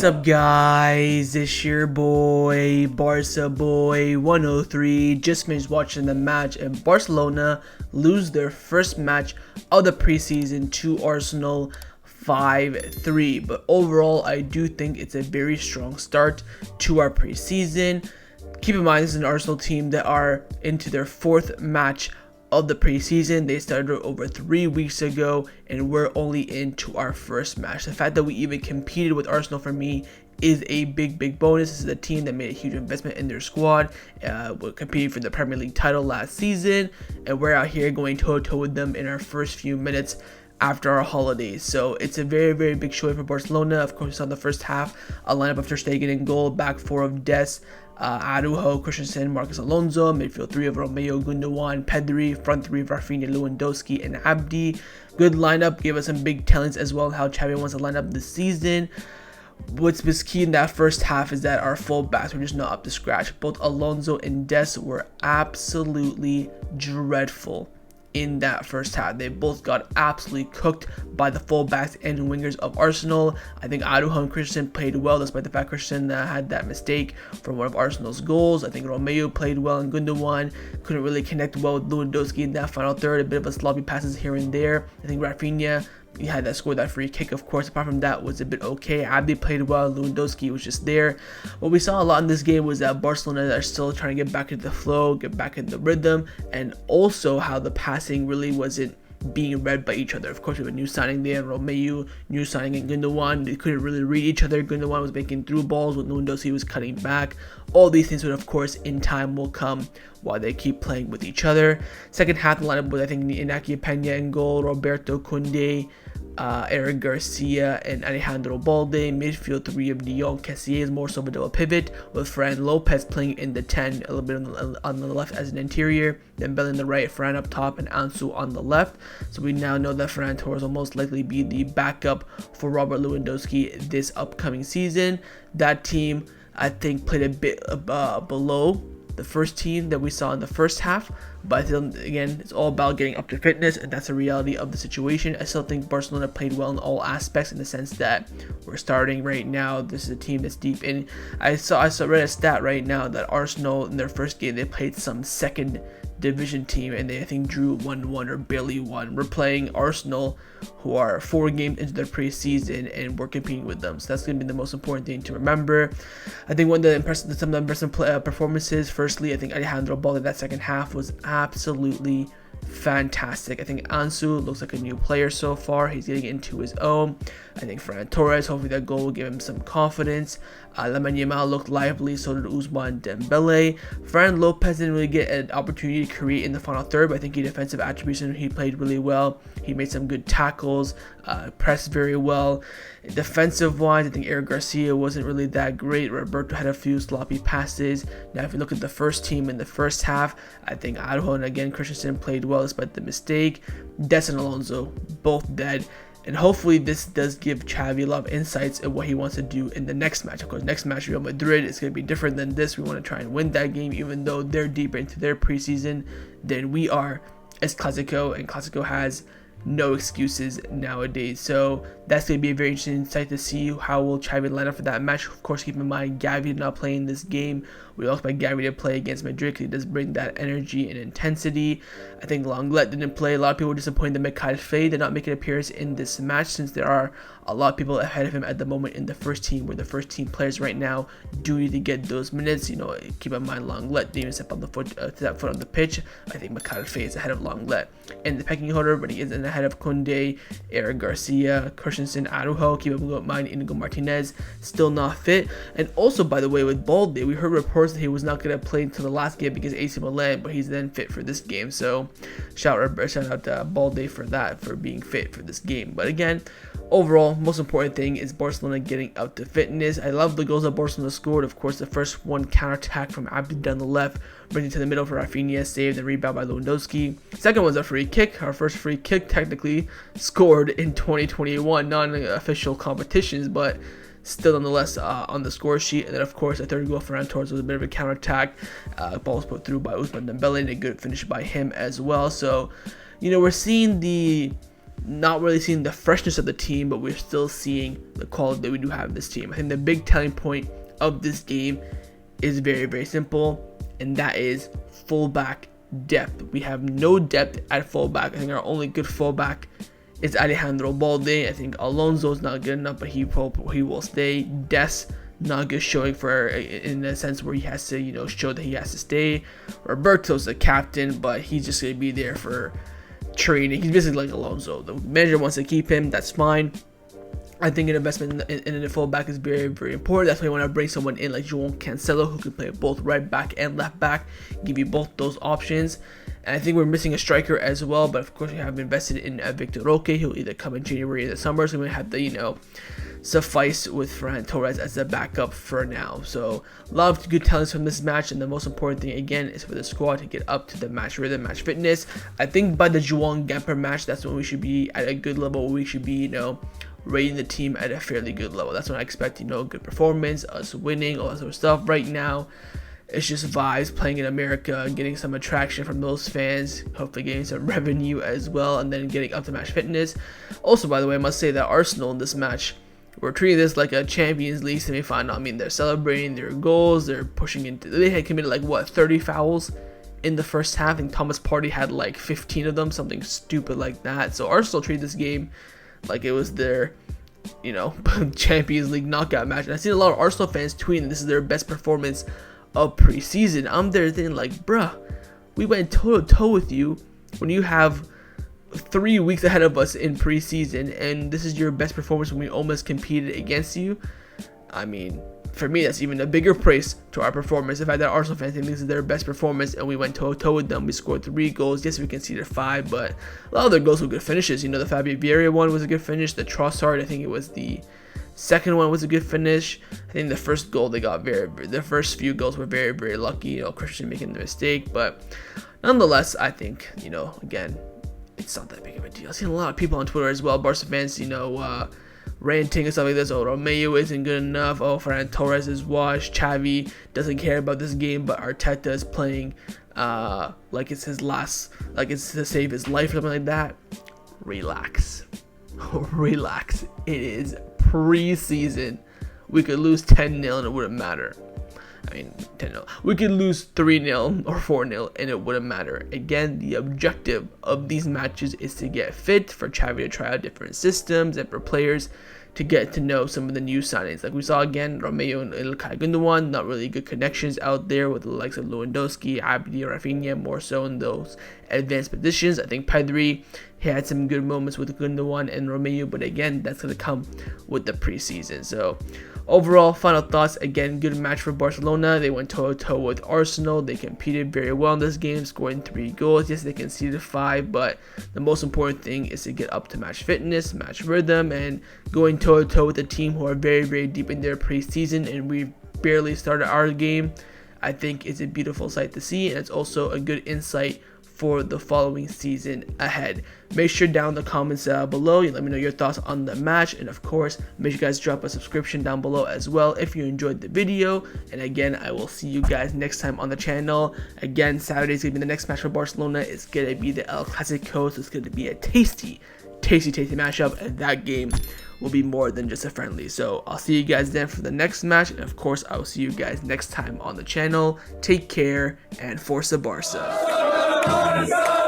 What's up, guys? It's your boy Barca boy 103. Just finished watching the match and Barcelona lose their first match of the preseason to Arsenal 5-3. But overall, I do think it's a very strong start to our preseason. Keep in mind, this is an Arsenal team that are into their fourth match of the preseason. They started over 3 weeks ago and we're only into our first match. The fact that we even competed with Arsenal, for me, is a big bonus. This is a team that made a huge investment in their squad. We're competing for the Premier League title last season and we're out here going toe to toe with them in our first few minutes after our holidays. So it's a very big showing for Barcelona. Of course, we saw the first half a lineup of Ter Stegen in goal, back four of Des, Araujo, Christensen, Marcos Alonso, midfield three of Romeo, Gundogan, Pedri, front three of Raphinha, Lewandowski, and Abdi. Good lineup, gave us some big talents as well, how Xavi wants to line up this season. What's was key in that first half is that our fullbacks were just not up to scratch. Both Alonso and Des were absolutely dreadful in that first half. They both got absolutely cooked by the fullbacks and wingers of Arsenal. I think Araujo and Christensen played well, despite the fact Christensen had that mistake from one of Arsenal's goals. I think Romeo played well, and Gundogan couldn't really connect well with Lewandowski in that final third. A bit of a sloppy passes here and there. I think Raphinha, he had that score, that free kick, of course. Apart from that, was a bit okay. Abdi played well. Lewandowski was just there. What we saw a lot in this game was that Barcelona are still trying to get back into the flow, get back into the rhythm, and also how the passing really wasn't being read by each other. Of course, we have a new signing there, Romeo, new signing in Gundogan. They couldn't really read each other. Gundogan was making through balls when Lewandowski was cutting back. All these things would, of course, in time will come while they keep playing with each other. Second half, the lineup was, I think, Inaki Peña in goal, Roberto, Kounde, Eric Garcia, and Alejandro Balde. Midfield three of De Jong, Kessie is more so of a double pivot, with Ferran Lopez playing in the 10, a little bit on the left as an interior, then Bell in the right, Ferran up top, and Ansu on the left. So we now know that Ferran Torres will most likely be the backup for Robert Lewandowski this upcoming season. That team, I think, played a bit below the first team that we saw in the first half, but again, it's all about getting up to fitness, and that's the reality of the situation. I still think Barcelona played well in all aspects, in the sense that we're starting right now. This is a team that's deep in. I read a stat right now that Arsenal, in their first game, they played some second division team and they, I think, drew 1-1 or barely won. We're playing Arsenal, who are 4 games into their preseason, and we're competing with them. So that's going to be the most important thing to remember. I think some of the impressive performances, firstly, I think Alejandro Balde, that second half was absolutely fantastic. I think Ansu looks like a new player so far. He's getting into his own. I think Ferran Torres, hopefully that goal will give him some confidence. Yamal looked lively, so did Ousmane Dembele. Ferran Lopez didn't really get an opportunity to create in the final third, but I think he defensive attributes, and he played really well. He made some good tackles, pressed very well. Defensive wise, I think Eric Garcia wasn't really that great. Roberto had a few sloppy passes. Now, if you look at the first team in the first half, I think Araujo and again Christensen played well despite the mistake. Des and Alonso both dead. And hopefully this does give Xavi a lot of insights in what he wants to do in the next match. Of course, next match, Real Madrid, is going to be different than this. We want to try and win that game, even though they're deeper into their preseason than we are as Clásico, and Clásico has no excuses nowadays. So that's going to be a very interesting sight to see how will Xavi line up for that match. Of course, keep in mind, Gavi did not play in this game. We also expect Gavi to play against Madrid because he does bring that energy and intensity. I think Lenglet didn't play. A lot of people were disappointed that Mikhail Faye did not make an appearance in this match, since there are a lot of people ahead of him at the moment in the first team, where the first team players right now do need to get those minutes. You know, keep in mind, Lenglet didn't even step on the foot on the pitch. I think Mikhail Faye is ahead of Lenglet in the pecking order, but he is ahead of Kounde, Eric Garcia, Christensen, Araujo. Keep in mind, Inigo Martinez still not fit. And also, by the way, with Balde, we heard reports that he was not going to play until the last game against AC Milan, but he's then fit for this game. So shout out to Balde for that, for being fit for this game. But again, overall, most important thing is Barcelona getting up to fitness. I love the goals that Barcelona scored. Of course, the first one, counter-attack from Abdi down the left, bringing it to the middle for Raphinha, saved and rebound by Lewandowski. Second was a free kick, our first free kick technically scored in 2021, non-official competitions, but still nonetheless on the score sheet. And then, of course, a third goal for Ferran Torres was a bit of a counter-attack. Ball was put through by Ousmane Dembele, and a good finish by him as well. So, you know, we're seeing the not really seeing the freshness of the team, but we're still seeing the quality that we do have in this team. I think the big telling point of this game is very, very simple, and that is fullback depth. We have no depth at fullback. I think our only good fullback is Alejandro Balde. I think Alonso is not good enough, but he will stay. Des, not good showing for in a sense where he has to, you know, show that he has to stay. Roberto's the captain, but he's just gonna be there for training. He's basically like Alonso. The manager wants to keep him, that's fine. I think an investment in the fullback is very, very important. That's why you want to bring someone in like João Cancelo, who can play both right back and left back, give you both those options. And I think we're missing a striker as well, but of course we have invested in Victor Roque. He'll either come in January or the summer, so we have to, you know, suffice with Ferran Torres as a backup for now. So a lot of good talents from this match, and the most important thing again is for the squad to get up to the match rhythm, match fitness. I think by the João Gamper match, that's when we should be at a good level. We should be, you know, rating the team at a fairly good level. That's when I expect, you know, good performance, us winning, all that sort of stuff. Right now, it's just vibes, playing in America, getting some attraction from those fans, hopefully getting some revenue as well, and then getting up to match fitness. Also, by the way, I must say that Arsenal in this match, we're treating this like a Champions League semi-final. I mean, they're celebrating their goals, they're pushing into, they had committed like, what, 30 fouls in the first half. I think Thomas Partey had like 15 of them, something stupid like that. So Arsenal treated this game like it was their, you know, Champions League knockout match. And I've seen a lot of Arsenal fans tweeting this is their best performance of preseason. I'm there thinking like, bruh, we went toe to toe with you when you have 3 weeks ahead of us in preseason, and this is your best performance when we almost competed against you. I mean, for me, that's even a bigger praise to our performance. The fact that Arsenal fans think this is their best performance and we went toe to toe with them. We scored 3 goals. Yes, we conceded 5, but a lot of their goals were good finishes. You know, the Fabio Vieira one was a good finish. The Trossard, I think it was the second one, was a good finish. I think the first goal they got the first few goals were very, very lucky. You know, Christensen making the mistake, but nonetheless, I think, you know, again, it's not that big of a deal. I've seen a lot of people on Twitter as well, Barca fans, you know, ranting and stuff like this. Oh, Romeo isn't good enough. Oh, Ferran Torres is washed. Xavi doesn't care about this game, but Arteta is playing like it's his last, like it's to save his life or something like that. Relax. Relax. It is preseason. We could lose 10-0 and it wouldn't matter. I mean, 10-0. We could lose 3-0 or 4-0 and it wouldn't matter. Again, the objective of these matches is to get fit, for Xavi to try out different systems, and for players to get to know some of the new signings. Like we saw again, Romeo and Gundogan, not really good connections out there with the likes of Lewandowski, Abdi, Raphinha, more so in those advanced positions. I think Pedri, he had some good moments with Gundogan and Romeo, but again, that's going to come with the preseason. So overall, final thoughts, again, good match for Barcelona. They went toe-to-toe with Arsenal. They competed very well in this game, scoring 3 goals. Yes, they conceded 5, but the most important thing is to get up to match fitness, match rhythm, and going toe-to-toe with a team who are very, very deep in their preseason, and we've barely started our game. I think it's a beautiful sight to see, and it's also a good insight for the following season ahead. Make sure down in the comments below, you let me know your thoughts on the match, and of course make sure you guys drop a subscription down below as well if you enjoyed the video. And again, I will see you guys next time on the channel. Again, Saturday is gonna be the next match for Barcelona. It's gonna be the El Clasico, so it's gonna be a tasty matchup, and that game will be more than just a friendly. So I'll see you guys then for the next match, and of course I will see you guys next time on the channel. Take care and Forza Barca.